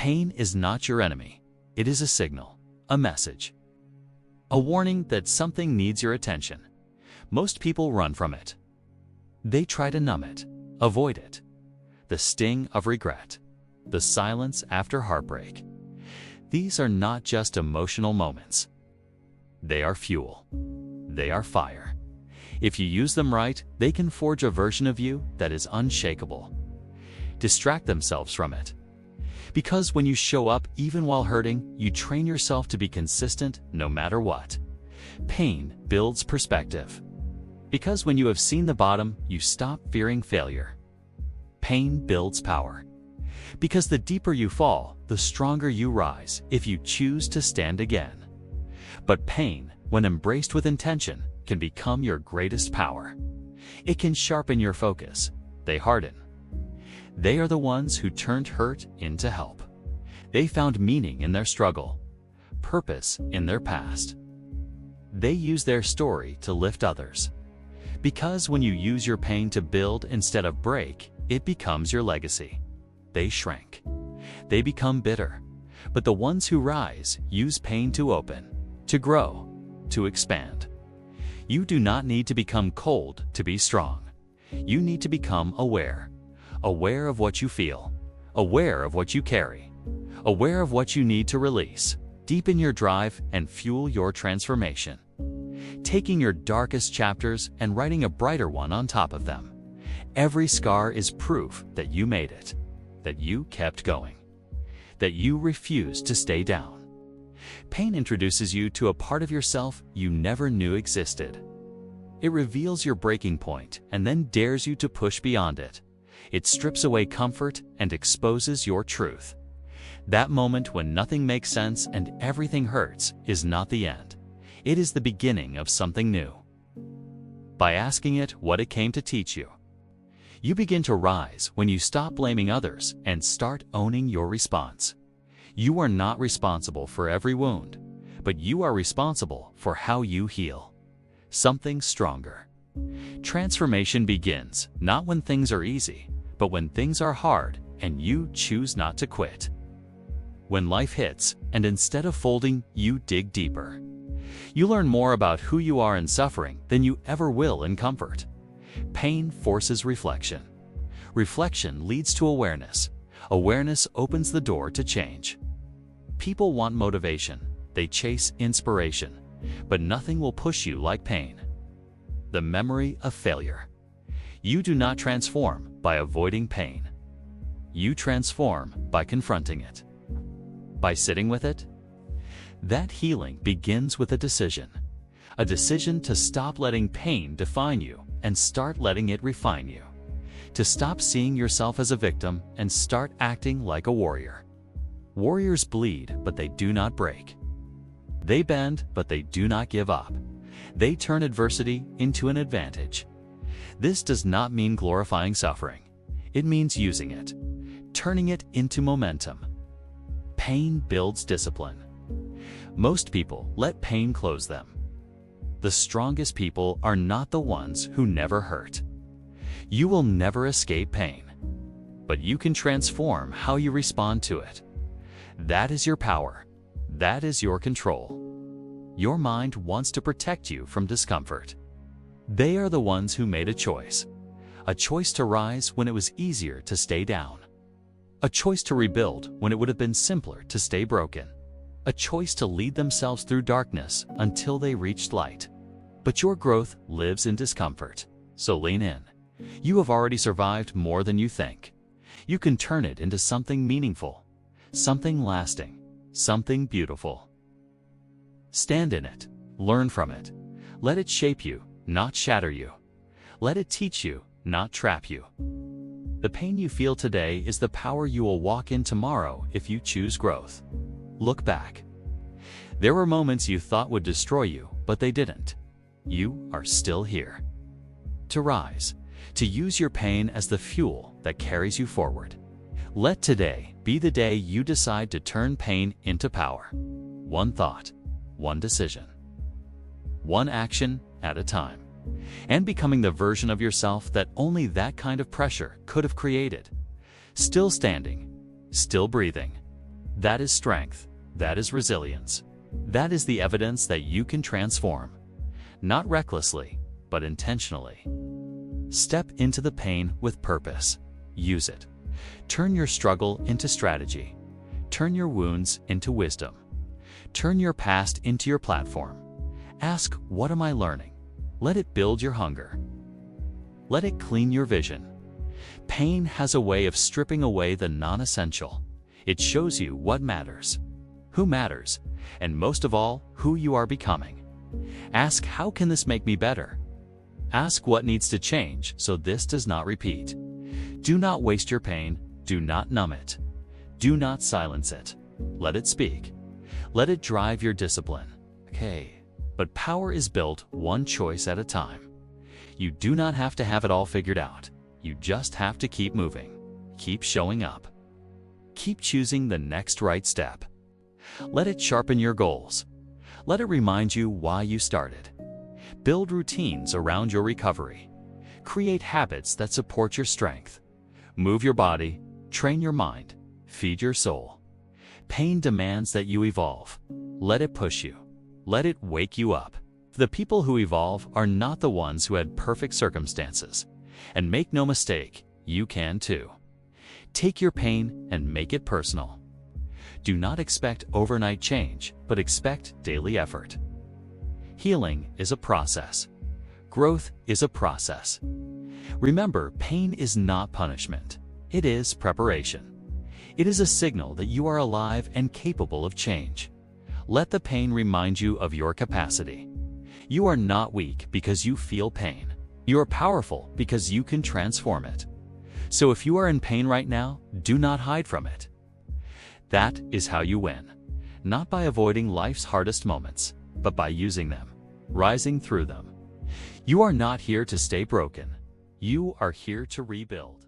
Pain is not your enemy. It is a signal, a message, a warning that something needs your attention. Most people run from it. They try to numb it, avoid it. The sting of regret, the silence after heartbreak. These are not just emotional moments. They are fuel. They are fire. If you use them right, they can forge a version of you that is unshakable. Distract themselves from it. Because when you show up even while hurting, you train yourself to be consistent no matter what. Pain builds perspective. Because when you have seen the bottom, you stop fearing failure. Pain builds power. Because the deeper you fall, the stronger you rise if you choose to stand again. But pain, when embraced with intention, can become your greatest power. It can sharpen your focus. They harden. They are the ones who turned hurt into help. They found meaning in their struggle, purpose in their past. They use their story to lift others. Because when you use your pain to build instead of break, it becomes your legacy. They shrink. They become bitter. But the ones who rise use pain to open, to grow, to expand. You do not need to become cold to be strong. You need to become aware. Aware of what you feel. Aware of what you carry. Aware of what you need to release. Deepen your drive and fuel your transformation. Taking your darkest chapters and writing a brighter one on top of them. Every scar is proof that you made it, that you kept going, that you refused to stay down. Pain introduces you to a part of yourself you never knew existed. It reveals your breaking point and then dares you to push beyond it. It strips away comfort and exposes your truth. That moment when nothing makes sense and everything hurts is not the end. It is the beginning of something new. By asking it what it came to teach you, you begin to rise when you stop blaming others and start owning your response. You are not responsible for every wound, but you are responsible for how you heal. Something stronger. Transformation begins not when things are easy, but when things are hard and you choose not to quit. When life hits, and instead of folding, you dig deeper. You learn more about who you are in suffering than you ever will in comfort. Pain forces reflection. Reflection leads to awareness. Awareness opens the door to change. People want motivation. They chase inspiration. But nothing will push you like pain. The memory of failure. You do not transform by avoiding pain. You transform by confronting it. By sitting with it. That healing begins with a decision. A decision to stop letting pain define you and start letting it refine you. To stop seeing yourself as a victim and start acting like a warrior. Warriors bleed, but they do not break. They bend, but they do not give up. They turn adversity into an advantage. This does not mean glorifying suffering. It means using it, turning it into momentum. Pain builds discipline. Most people let pain close them. The strongest people are not the ones who never hurt. You will never escape pain, but you can transform how you respond to it. That is your power. That is your control. Your mind wants to protect you from discomfort. They are the ones who made a choice to rise when it was easier to stay down. A choice to rebuild when it would have been simpler to stay broken. A choice to lead themselves through darkness until they reached light. But your growth lives in discomfort, so lean in. You have already survived more than you think. You can turn it into something meaningful, something lasting, something beautiful. Stand in it, learn from it. Let it shape you, not shatter you. Let it teach you, not trap you. The pain you feel today is the power you will walk in tomorrow if you choose growth. Look back. There were moments you thought would destroy you, but they didn't. You are still here. To rise, to use your pain as the fuel that carries you forward. Let today be the day you decide to turn pain into power. One thought, one decision, one action at a time, and becoming the version of yourself that only that kind of pressure could have created. Still standing, still breathing, That is strength. That is resilience. That is the evidence that you can transform. Not recklessly, but intentionally. Step into the pain with purpose. Use it. Turn your struggle into strategy. Turn your wounds into wisdom. Turn your past into your platform. Ask, what am I learning? Let it build your hunger. Let it clean your vision. Pain has a way of stripping away the non-essential. It shows you what matters, who matters, and most of all, who you are becoming. Ask, how can this make me better? Ask what needs to change so this does not repeat. Do not waste your pain. Do not numb it. Do not silence it. Let it speak. Let it drive your discipline. Okay, but power is built one choice at a time. You do not have to have it all figured out. You just have to keep moving. Keep showing up. Keep choosing the next right step. Let it sharpen your goals. Let it remind you why you started. Build routines around your recovery. Create habits that support your strength. Move your body, train your mind, feed your soul. Pain demands that you evolve. Let it push you. Let it wake you up. The people who evolve are not the ones who had perfect circumstances. And make no mistake, you can too. Take your pain and make it personal. Do not expect overnight change, but expect daily effort. Healing is a process. Growth is a process. Remember, pain is not punishment. It is preparation. It is a signal that you are alive and capable of change. Let the pain remind you of your capacity. You are not weak because you feel pain. You are powerful because you can transform it. So if you are in pain right now, do not hide from it. That is how you win. Not by avoiding life's hardest moments, but by using them, rising through them. You are not here to stay broken. You are here to rebuild.